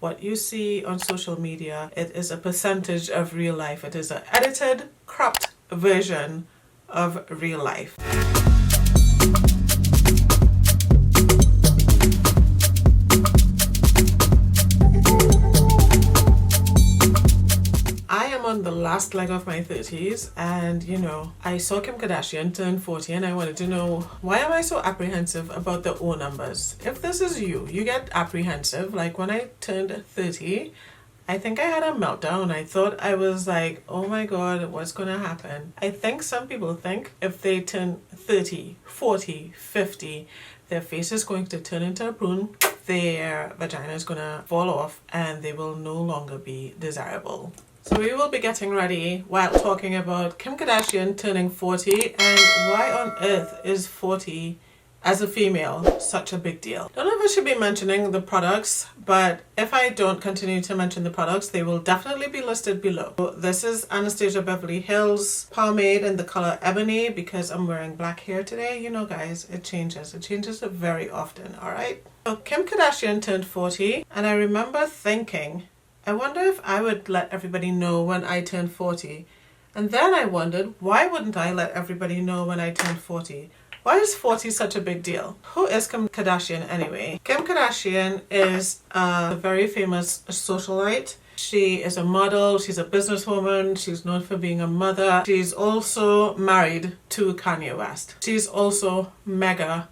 What you see on social media, it is a percentage of real life. It is an edited, cropped version of real life. On the last leg of my 30s, and you know, I saw Kim Kardashian turn 40 and I wanted to know, why am I so apprehensive about the O numbers? If this is you get apprehensive. Like when I turned 30, I think I had a meltdown. I thought, I was like, oh my god, what's gonna happen? I think some people think if they turn 30, 40, 50, their face is going to turn into a prune, their vagina is gonna fall off, and they will no longer be desirable. So we will be getting ready while talking about Kim Kardashian turning 40 and why on earth is 40 as a female such a big deal. Don't know if I should be mentioning the products, but if I don't continue to mention the products, they will definitely be listed below. So this is Anastasia Beverly Hills pomade in the color Ebony because I'm wearing black hair today. You know guys, it changes. It changes very often, alright? So Kim Kardashian turned 40 and I remember thinking, I wonder if I would let everybody know when I turned 40. And then I wondered, why wouldn't I let everybody know when I turned 40? Why is 40 such a big deal? Who is Kim Kardashian anyway? Kim Kardashian is a very famous socialite. She is a model, she's a businesswoman, she's known for being a mother. She's also married to Kanye West. She's also mega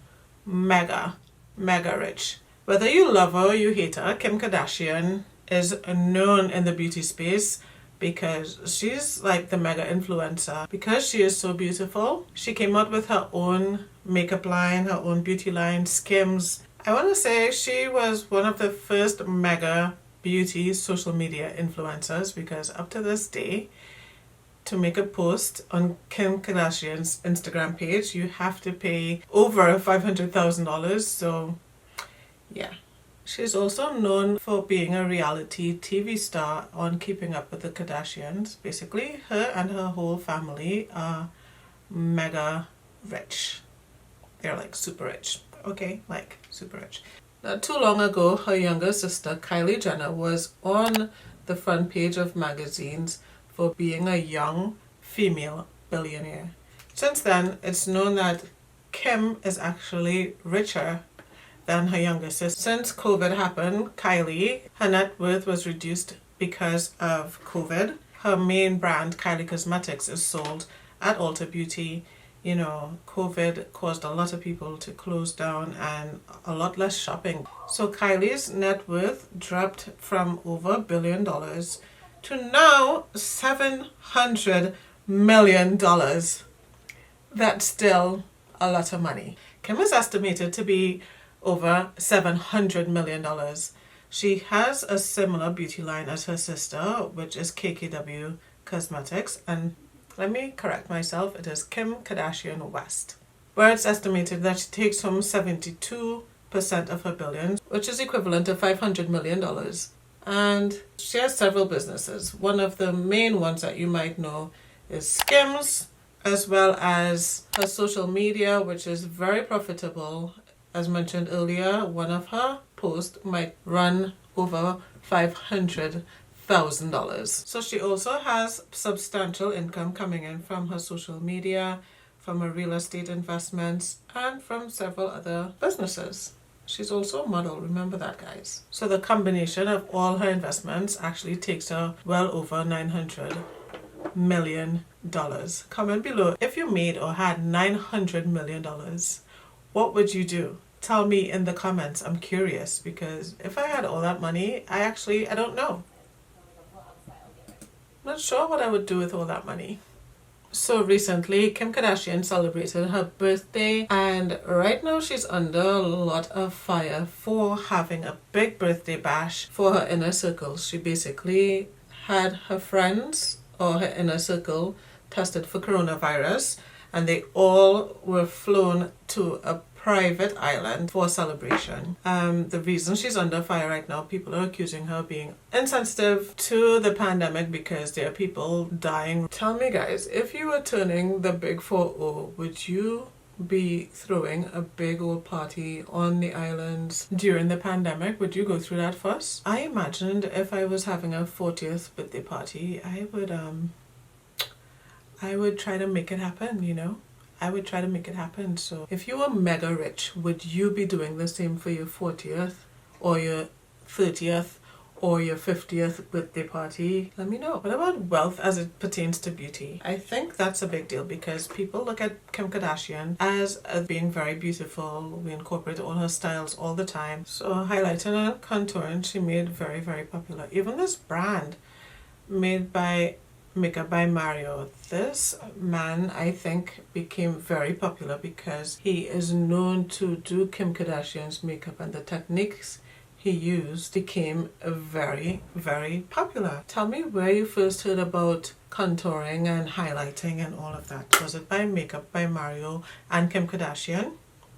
rich. Whether you love her or you hate her, Kim Kardashian is known in the beauty space because she's like the mega influencer. Because she is so beautiful, she came out with her own makeup line, her own beauty line, Skims. I want to say she was one of the first mega beauty social media influencers, because up to this day, to make a post on Kim Kardashian's Instagram page, you have to pay over $500,000. So yeah. She's also known for being a reality TV star on Keeping Up with the Kardashians. Basically, her and her whole family are mega rich. They're like super rich. Okay, like super rich. Not too long ago, her younger sister Kylie Jenner was on the front page of magazines for being a young female billionaire. Since then, it's known that Kim is actually richer than her younger sister. Since COVID happened, Kylie, her net worth was reduced because of COVID. Her main brand, Kylie Cosmetics, is sold at Ulta Beauty. You know, COVID caused a lot of people to close down and a lot less shopping. So Kylie's net worth dropped from over $1 billion to now $700 million. That's still a lot of money. Kim is estimated to be over $700 million. She has a similar beauty line as her sister, which is KKW Cosmetics, and let me correct myself, it is Kim Kardashian West, where it's estimated that she takes home 72% of her billions, which is equivalent to $500 million. And she has several businesses. One of the main ones that you might know is Skims, as well as her social media, which is very profitable. As mentioned earlier, one of her posts might run over $500,000. So she also has substantial income coming in from her social media, from her real estate investments, and from several other businesses. She's also a model, remember that guys. So the combination of all her investments actually takes her well over $900 million. Comment below if you made or had $900 million. What would you do? Tell me in the comments. I'm curious, because if I had all that money, I don't know. Not sure what I would do with all that money. So recently, Kim Kardashian celebrated her birthday, and right now she's under a lot of fire for having a big birthday bash for her inner circle. She basically had her friends or her inner circle tested for coronavirus, and they all were flown to a private island for a celebration. The reason she's under fire right now, people are accusing her of being insensitive to the pandemic because there are people dying. Tell me guys, if you were turning the big 4-0, would you be throwing a big old party on the islands during the pandemic? Would you go through that fuss? I imagined if I was having a 40th birthday party, I would try to make it happen, you know? I would try to make it happen. So if you were mega rich, would you be doing the same for your 40th or your 30th or your 50th birthday party? Let me know. What about wealth as it pertains to beauty? I think that's a big deal because people look at Kim Kardashian as being very beautiful. We incorporate all her styles all the time. So highlighting and contouring, she made very, very popular. Even this brand made by Makeup by Mario. This man, I think, became very popular because he is known to do Kim Kardashian's makeup, and the techniques he used became very, very popular. Tell me where you first heard about contouring and highlighting and all of that. Was it by Makeup by Mario and Kim Kardashian?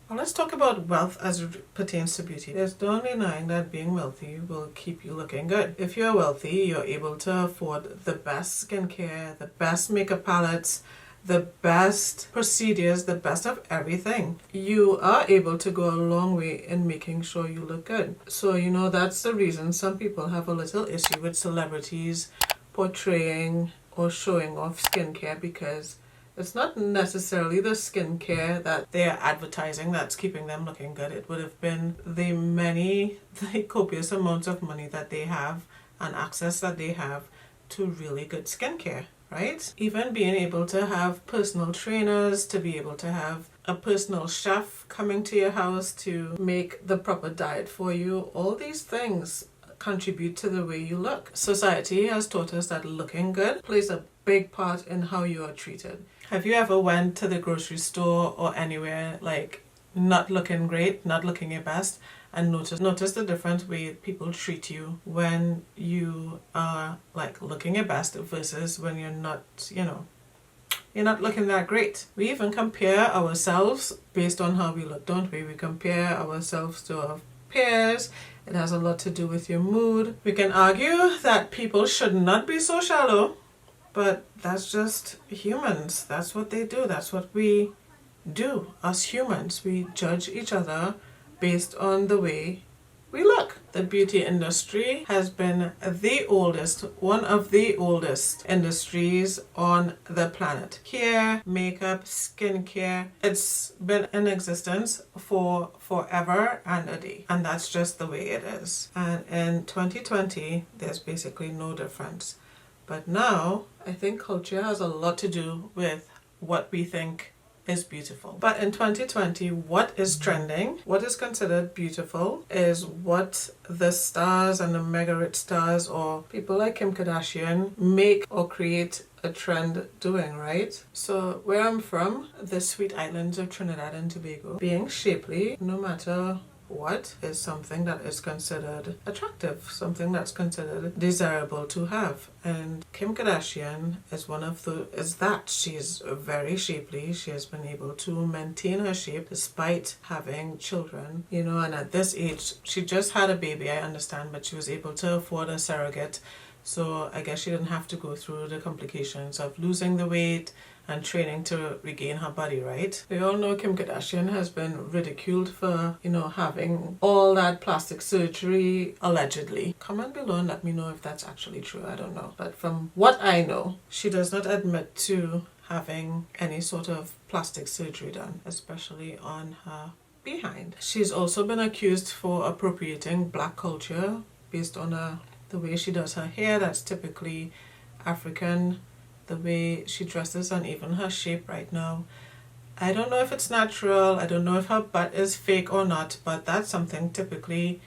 Well, let's talk about wealth as it pertains to beauty. There's no denying that being wealthy will keep you looking good. If you're wealthy, you're able to afford the best skincare, the best makeup palettes, the best procedures, the best of everything. You are able to go a long way in making sure you look good. So, you know, that's the reason some people have a little issue with celebrities portraying or showing off skincare, because it's not necessarily the skincare that they are advertising that's keeping them looking good. It would have been the copious amounts of money that they have and access that they have to really good skincare, right? Even being able to have personal trainers, to be able to have a personal chef coming to your house to make the proper diet for you, all these things contribute to the way you look. Society has taught us that looking good plays a big part in how you are treated. Have you ever went to the grocery store or anywhere like not looking great, not looking your best, and notice the different way people treat you when you are like looking your best versus when you're not, you know, you're not looking that great? We even compare ourselves based on how we look, don't we? We compare ourselves to our peers. It has a lot to do with your mood. We can argue that people should not be so shallow, but that's just humans. That's what they do. That's what we do as humans. We judge each other based on the way we look. The beauty industry has been one of the oldest industries on the planet. Hair, makeup, skincare, it's been in existence for forever and a day. And that's just the way it is. And in 2020, there's basically no difference. But now, I think culture has a lot to do with what we think is beautiful. But in 2020, what is trending, what is considered beautiful, is what the stars and the mega rich stars or people like Kim Kardashian make or create a trend doing, right? So where I'm from, the sweet islands of Trinidad and Tobago, being shapely, no matter what, is something that is considered attractive, something that's considered desirable to have. And Kim Kardashian is that. She's very shapely. She has been able to maintain her shape despite having children, you know, and at this age, she just had a baby, I understand, but she was able to afford a surrogate. So I guess she didn't have to go through the complications of losing the weight and training to regain her body, right? We all know Kim Kardashian has been ridiculed for, you know, having all that plastic surgery, allegedly. Comment below and let me know if that's actually true. I don't know. But from what I know, she does not admit to having any sort of plastic surgery done, especially on her behind. She's also been accused for appropriating Black culture based on the way she does her hair. That's typically African. The way she dresses and even her shape right now. I don't know if it's natural. I don't know if her butt is fake or not, but that's something typically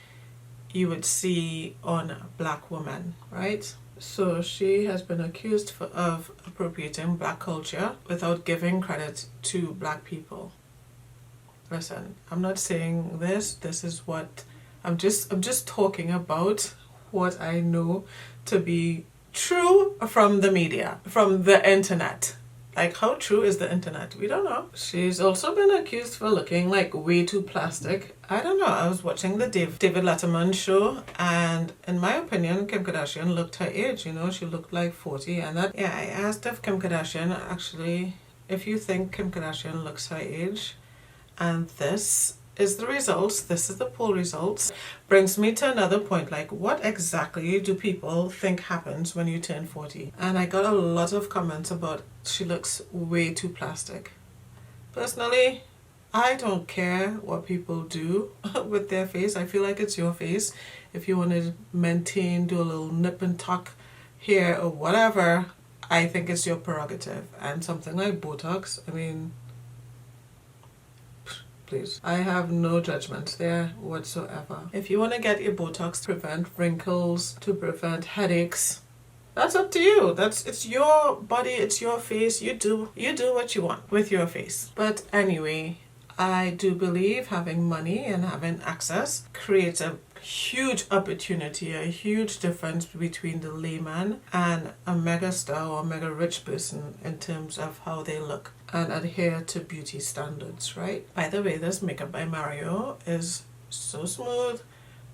you would see on Black women, right? So she has been accused of appropriating Black culture without giving credit to Black people. Listen, I'm not saying this. This is what I'm just talking about what I know to be true from the media, from the internet. Like, how true is the internet? We don't know. She's also been accused for looking like way too plastic. I don't know. I was watching the David Letterman show, and in my opinion, Kim Kardashian looked her age. You know, she looked like 40, and I asked if Kim Kardashian actually, if you think Kim Kardashian looks her age, And this is the results. This is the poll results. Brings me to another point, like what exactly do people think happens when you turn 40? And I got a lot of comments about she looks way too plastic. Personally, I don't care what people do with their face. I feel like it's your face. If you want to maintain, do a little nip and tuck here or whatever, I think it's your prerogative. And something like Botox, I mean, please. I have no judgment there whatsoever. If you want to get your Botox to prevent wrinkles, to prevent headaches, that's up to you. It's your body, it's your face. You do what you want with your face. But anyway, I do believe having money and having access creates a huge opportunity, a huge difference between the layman and a mega star or mega rich person in terms of how they look and adhere to beauty standards, right? By the way, this makeup by Mario is so smooth,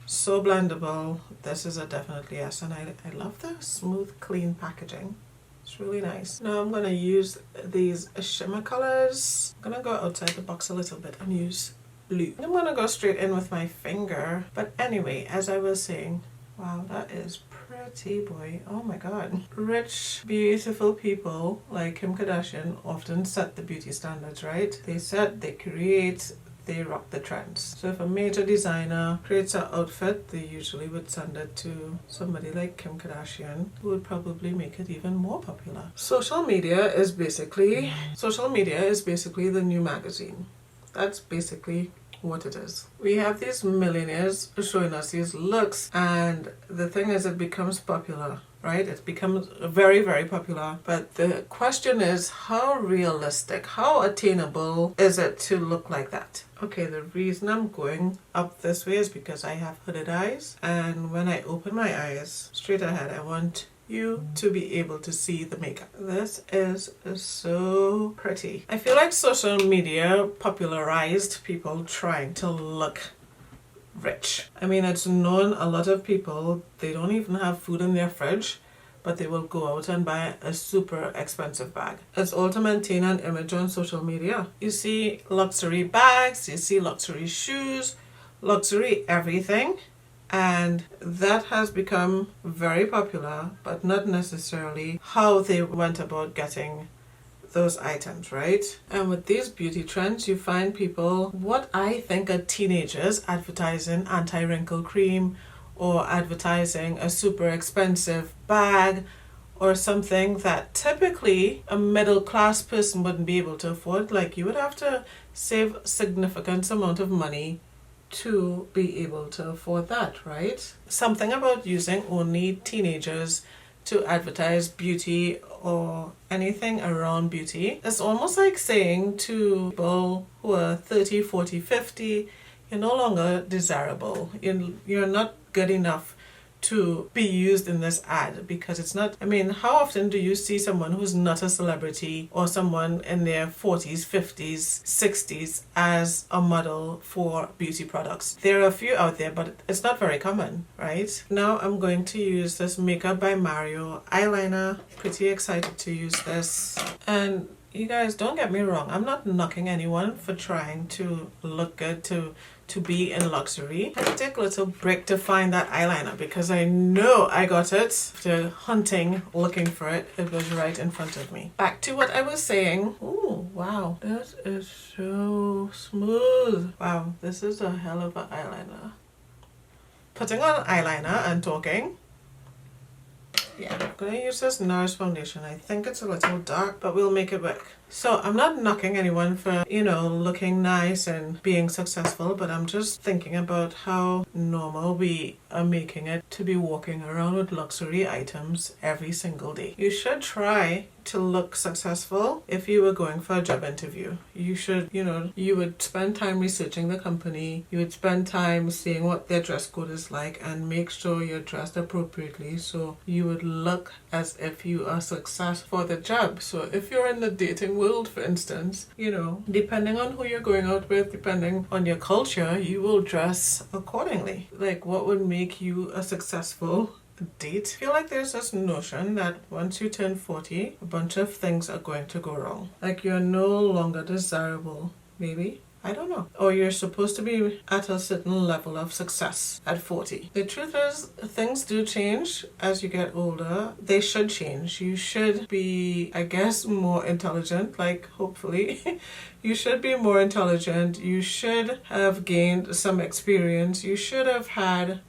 so blendable. This is a definitely yes, and I love the smooth, clean packaging. It's really nice. Now I'm going to use these shimmer colors. I'm going to go outside the box a little bit and use blue. I'm going to go straight in with my finger. But anyway, as I was saying, wow, that is pretty, boy. Oh my god. Rich, beautiful people like Kim Kardashian often set the beauty standards, right? They set, they create, they rock the trends. So if a major designer creates an outfit, they usually would send it to somebody like Kim Kardashian, who would probably make it even more popular. Social media is basically the new magazine. That's basically what it is. We have these millionaires showing us these looks, and the thing is, it becomes popular, right? It becomes very, very popular. But the question is, how realistic, how attainable is it to look like that? Okay, the reason I'm going up this way is because I have hooded eyes, and when I open my eyes straight ahead, I want you to be able to see the makeup. This is so pretty. I feel like social media popularized people trying to look rich. I mean, it's known a lot of people, they don't even have food in their fridge, but they will go out and buy a super expensive bag. It's all to maintain an image on social media. You see luxury bags, you see luxury shoes, luxury everything. And that has become very popular, but not necessarily how they went about getting those items, right? And with these beauty trends, you find people, what I think are teenagers, advertising anti-wrinkle cream or advertising a super expensive bag or something that typically a middle-class person wouldn't be able to afford. Like, you would have to save a significant amount of money to be able to afford that, right? Something about using only teenagers to advertise beauty or anything around beauty. It's almost like saying to people who are 30, 40, 50, you're no longer desirable. You're not good enough to be used in this ad, because it's not, I mean, how often do you see someone who's not a celebrity or someone in their 40s, 50s, 60s as a model for beauty products? There are a few out there, but it's not very common, right? Now I'm going to use this Makeup by Mario eyeliner. Pretty excited to use this. And you guys, don't get me wrong, I'm not knocking anyone for trying to look good, to be in luxury. I had to take a little break to find that eyeliner because I know I got it after hunting, looking for it. It was right in front of me. Back to what I was saying. Ooh, wow, this is so smooth. Wow, this is a hell of an eyeliner. Putting on eyeliner and talking. Yeah, I'm going to use this NARS foundation. I think it's a little dark, but we'll make it work. So I'm not knocking anyone for, looking nice and being successful, but I'm just thinking about how normal we are making it to be walking around with luxury items every single day. You should try to look successful if you were going for a job interview. You should, you would spend time researching the company, you would spend time seeing what their dress code is like and make sure you're dressed appropriately so you would look as if you are successful for the job. So if you're in the dating world, for instance, depending on who you're going out with, depending on your culture, you will dress accordingly. Like, what would make you a successful date? I feel like there's this notion that once you turn 40, a bunch of things are going to go wrong. Like, you're no longer desirable, maybe. I don't know. Or you're supposed to be at a certain level of success at 40. The truth is, things do change as you get older. They should change. You should be, I guess, more intelligent, like hopefully. You should be more intelligent. You should have gained some experience. You should have had,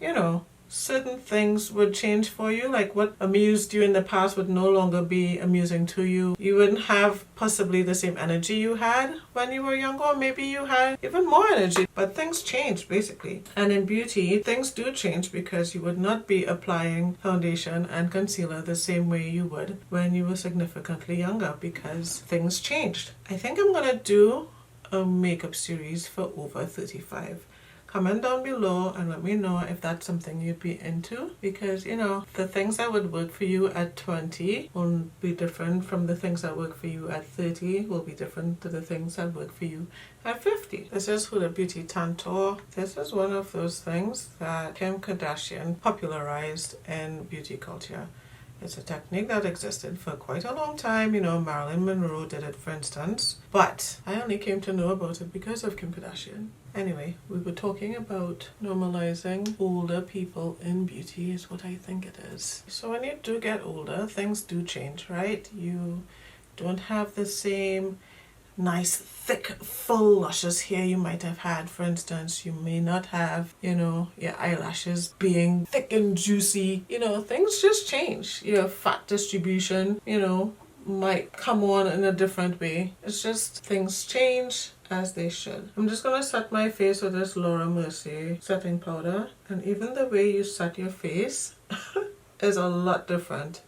certain things would change for you, like what amused you in the past would no longer be amusing to you. You wouldn't have possibly the same energy you had when you were younger, or maybe you had even more energy. But things change, basically. And in beauty, things do change because you would not be applying foundation and concealer the same way you would when you were significantly younger, because things changed. I think I'm gonna do a makeup series for over 35. Comment down below and let me know if that's something you'd be into, because the things that would work for you at 20 will be different from the things that work for you at 30, will be different to the things that work for you at 50. This is Huda Beauty Tantour. This is one of those things that Kim Kardashian popularized in beauty culture. It's a technique that existed for quite a long time. Marilyn Monroe did it, for instance. But I only came to know about it because of Kim Kardashian. Anyway, we were talking about normalizing older people in beauty is what I think it is. So when you do get older, things do change, right? You don't have the same nice, thick, full luscious hair you might have had, for instance. You may not have, your eyelashes being thick and juicy. Things just change. Your fat distribution, might come on in a different way. It's just things change as they should. I'm just going to set my face with this Laura Mercier setting powder. And even the way you set your face is a lot different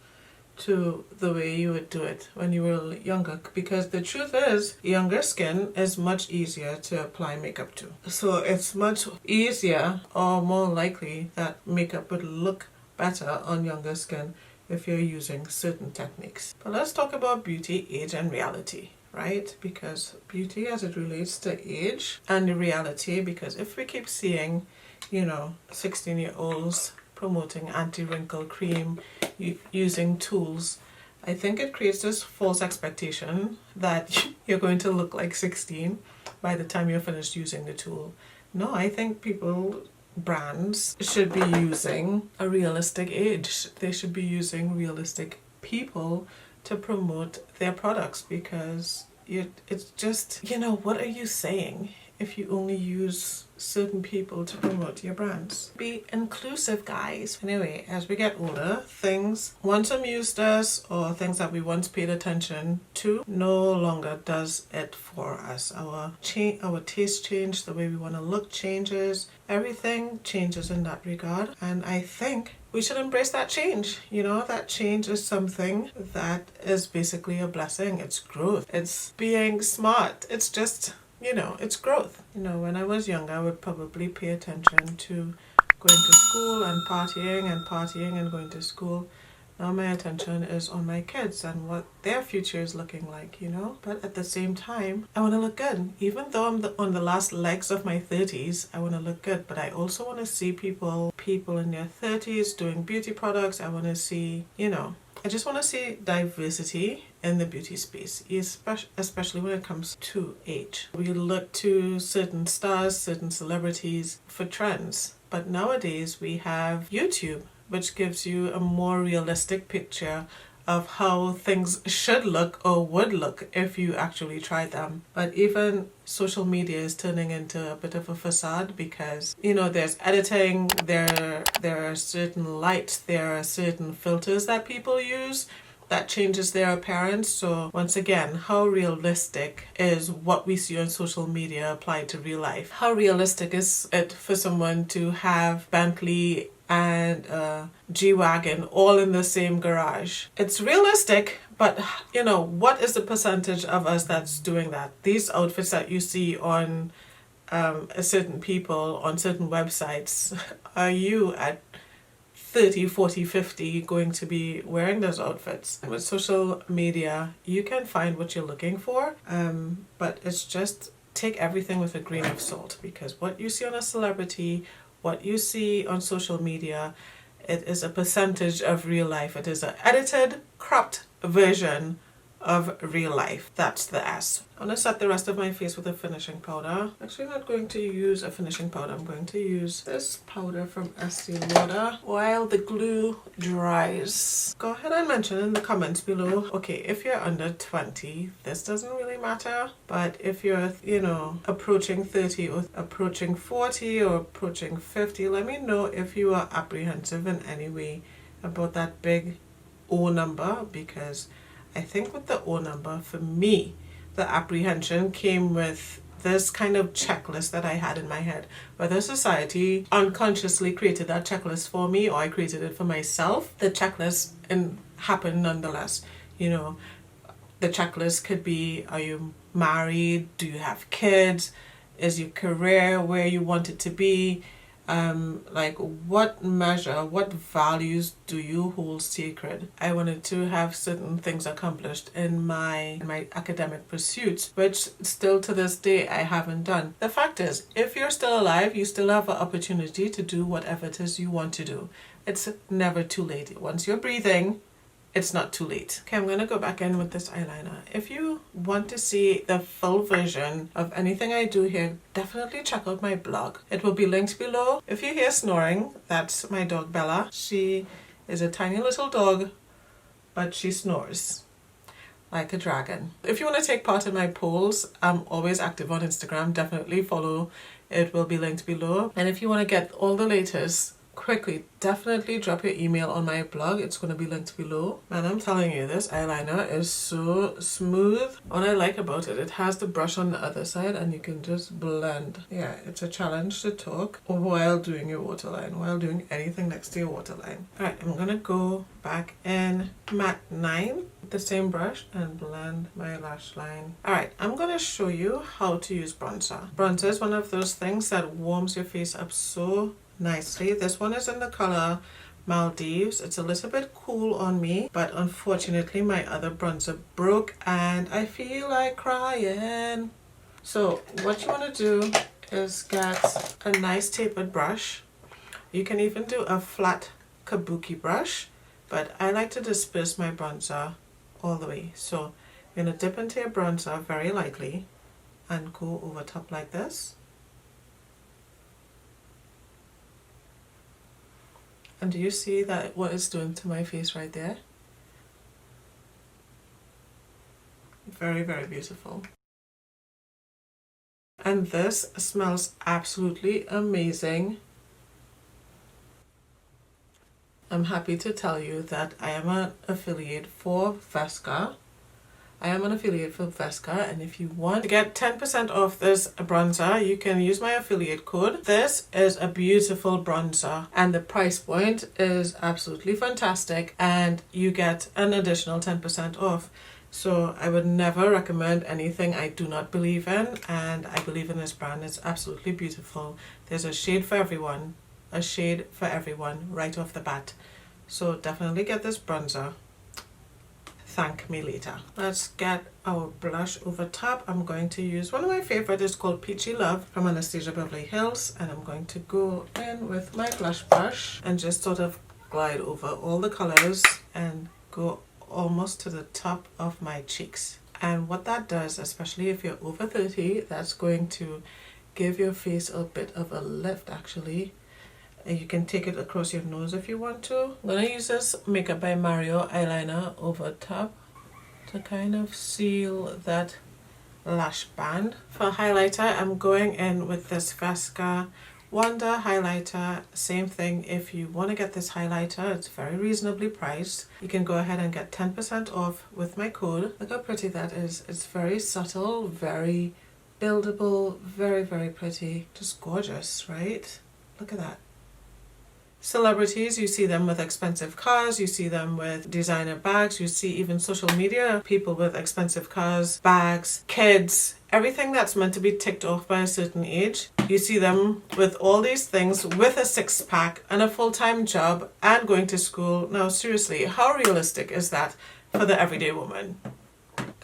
to the way you would do it when you were younger, because the truth is, younger skin is much easier to apply makeup to. So it's much easier, or more likely, that makeup would look better on younger skin if you're using certain techniques. But let's talk about beauty, age, and reality, right? Because beauty as it relates to age and the reality, because if we keep seeing, 16-year-olds promoting anti-wrinkle cream, using tools, I think it creates this false expectation that you're going to look like 16 by the time you're finished using the tool. No, I think brands should be using a realistic age. They should be using realistic people to promote their products, because it's just, what are you saying if you only use certain people to promote your brands? Be inclusive, guys. Anyway, as we get older, things once amused us, or things that we once paid attention to, no longer does it for us. Our taste change, the way we want to look changes, everything changes in that regard. And I think we should embrace that change. That change is something that is basically a blessing. It's growth. It's being smart. It's just, it's growth. When I was young, I would probably pay attention to going to school and partying and going to school. Now my attention is on my kids and what their future is looking like, But at the same time, I want to look good. Even though I'm on the last legs of my 30s, I want to look good. But I also want to see people in their 30s doing beauty products. I want to see, I just want to see diversity in the beauty space, especially when it comes to age. We look to certain stars, certain celebrities for trends. But nowadays we have YouTube, which gives you a more realistic picture of how things should look or would look if you actually tried them. But even social media is turning into a bit of a facade, because there's editing, there are certain lights, there are certain filters that people use that changes their appearance. So once again, how realistic is what we see on social media applied to real life? How realistic is it for someone to have Bentley and G-Wagon all in the same garage? It's realistic, but what is the percentage of us that's doing that? These outfits that you see on certain people on certain websites, are you at 30, 40, 50 going to be wearing those outfits? With social media, you can find what you're looking for, but it's just take everything with a grain of salt, because what you see on a celebrity, what you see on social media, it is a percentage of real life. It is an edited, cropped version of real life. That's the S. I'm going to set the rest of my face with a finishing powder. Actually, I'm not going to use a finishing powder. I'm going to use this powder from Estee Lauder while the glue dries. Go ahead and mention in the comments below. Okay, if you're under 20, this doesn't really matter. But if you're, you know, approaching 30 or approaching 40 or approaching 50, let me know if you are apprehensive in any way about that big O number, because I think with the O number, for me, the apprehension came with this kind of checklist that I had in my head. Whether society unconsciously created that checklist for me or I created it for myself, the checklist happened nonetheless. You know, the checklist could be, are you married? Do you have kids? Is your career where you want it to be? Like what measure, what values do you hold sacred? I wanted to have certain things accomplished in my academic pursuits, which still to this day I haven't done. The fact is, if you're still alive, you still have an opportunity to do whatever it is you want to do. It's never too late. Once you're breathing, it's not too late. Okay, I'm going to go back in with this eyeliner. If you want to see the full version of anything I do here, definitely check out my blog. It will be linked below. If you hear snoring, that's my dog Bella. She is a tiny little dog, but she snores like a dragon. If you want to take part in my polls, I'm always active on Instagram. Definitely follow. It will be linked below. And if you want to get all the latest quickly, definitely drop your email on my blog. It's going to be linked below. Man, I'm telling you, this eyeliner is so smooth. What I like about it, it has the brush on the other side and you can just blend. Yeah, it's a challenge to talk while doing your waterline, while doing anything next to your waterline. Alright, I'm going to go back in matte 9 with the same brush and blend my lash line. Alright, I'm going to show you how to use bronzer. Bronzer is one of those things that warms your face up so nicely. This one is in the color Maldives. It's a little bit cool on me, but unfortunately my other bronzer broke and I feel like crying. So what you want to do is get a nice tapered brush. You can even do a flat kabuki brush, but I like to disperse my bronzer all the way. So you're going to dip into your bronzer very lightly and go over top like this. And do you see that what it's doing to my face right there? Very, very beautiful. And this smells absolutely amazing. I'm happy to tell you that I am an affiliate for Vesca. And if you want to get 10% off this bronzer, you can use my affiliate code. This is a beautiful bronzer and the price point is absolutely fantastic and you get an additional 10% off. So I would never recommend anything I do not believe in, and I believe in this brand. It's absolutely beautiful. There's a shade for everyone right off the bat. So definitely get this bronzer. Thank me later. Let's get our blush over top. I'm going to use one of my favorite. It's called Peachy Love from Anastasia Beverly Hills, and I'm going to go in with my blush brush and just sort of glide over all the colors and go almost to the top of my cheeks. And what that does, especially if you're over 30, that's going to give your face a bit of a lift actually. And you can take it across your nose if you want to. I'm going to use this Makeup by Mario eyeliner over top to kind of seal that lash band. For highlighter, I'm going in with this Vesca Wonder highlighter. Same thing, if you want to get this highlighter, it's very reasonably priced. You can go ahead and get 10% off with my code. Look how pretty that is. It's very subtle, very buildable, very, very pretty. Just gorgeous, right? Look at that. Celebrities, you see them with expensive cars, you see them with designer bags, you see even social media people with expensive cars, bags, kids, everything that's meant to be ticked off by a certain age. You see them with all these things, with a six-pack and a full-time job and going to school. Now seriously, how realistic is that for the everyday woman?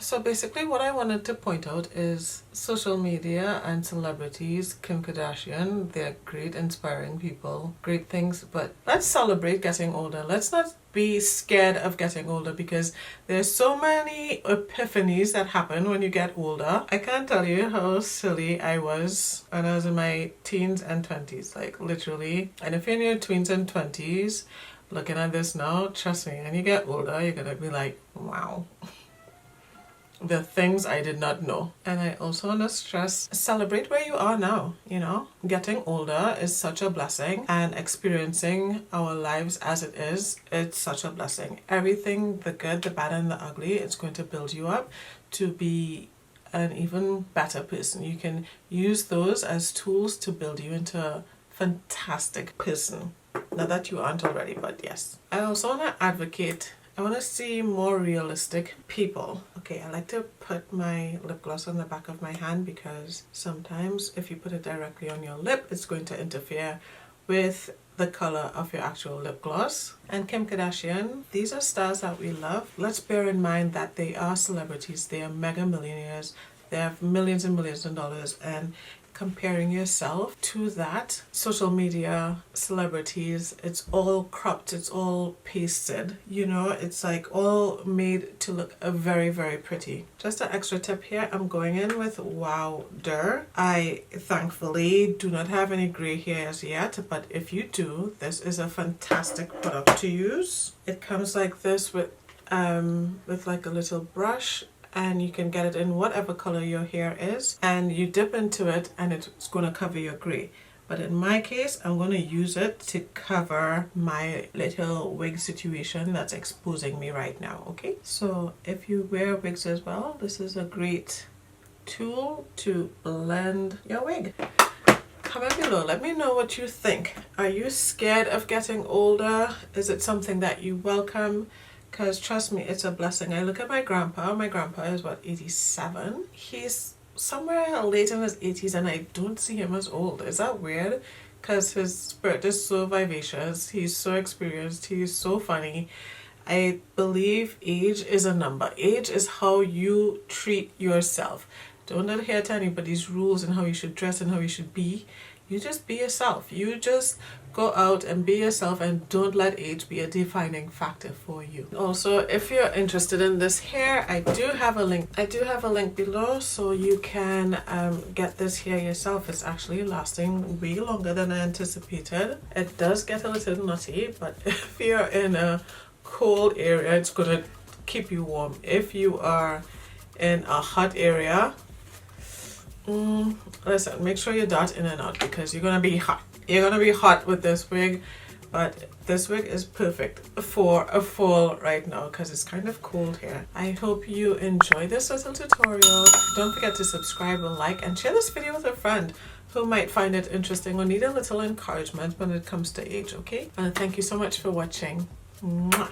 So basically what I wanted to point out is social media and celebrities, Kim Kardashian, they're great, inspiring people, great things, but let's celebrate getting older. Let's not be scared of getting older, because there's so many epiphanies that happen when you get older. I can't tell you how silly I was when I was in my teens and 20s, like literally. And if you're in your teens and 20s looking at this now, trust me, when you get older, you're gonna be like, wow. The things I did not know. And I also want to stress, celebrate where you are now, you know. Getting older is such a blessing, and experiencing our lives as it is, it's such a blessing. Everything, the good, the bad, and the ugly, it's going to build you up to be an even better person. You can use those as tools to build you into a fantastic person. Not that you aren't already, but yes. I also want to advocate, I want to see more realistic people. Okay, I like to put my lip gloss on the back of my hand, because sometimes if you put it directly on your lip, it's going to interfere with the color of your actual lip gloss. And Kim Kardashian, these are stars that we love. Let's bear in mind that they are celebrities. They are mega millionaires. They have millions and millions of dollars, and comparing yourself to that, social media, celebrities, it's all cropped, it's all pasted, you know, it's like all made to look very, very pretty. Just an extra tip here, I'm going in with Wow-der. I thankfully do not have any gray hairs yet, but if you do, this is a fantastic product to use. It comes like this with like a little brush, and you can get it in whatever color your hair is, and you dip into it and it's going to cover your gray. But in my case, I'm going to use it to cover my little wig situation that's exposing me right now, okay? So if you wear wigs as well, this is a great tool to blend your wig. Comment below, let me know what you think. Are you scared of getting older? Is it something that you welcome? Because trust me, it's a blessing. I look at my grandpa. My grandpa is what, 87? He's somewhere late in his 80s, and I don't see him as old. Is that weird? Because his spirit is so vivacious. He's so experienced. He's so funny. I believe age is a number. Age is how you treat yourself. Don't adhere to anybody's rules and how you should dress and how you should be. You just be yourself. You just go out and be yourself, and don't let age be a defining factor for you. Also, if you're interested in this hair, I do have a link below, so you can get this hair yourself. It's actually lasting way longer than I anticipated. It does get a little nutty, but if you're in a cold area, it's gonna keep you warm. If you are in a hot area, listen, make sure you dot in and out, because you're gonna be hot. You're gonna be hot with this wig, but this wig is perfect for a fall right now because it's kind of cold here. I hope you enjoy this little tutorial. Don't forget to subscribe, like, and share this video with a friend who might find it interesting or need a little encouragement when it comes to age, okay? And thank you so much for watching. Mwah.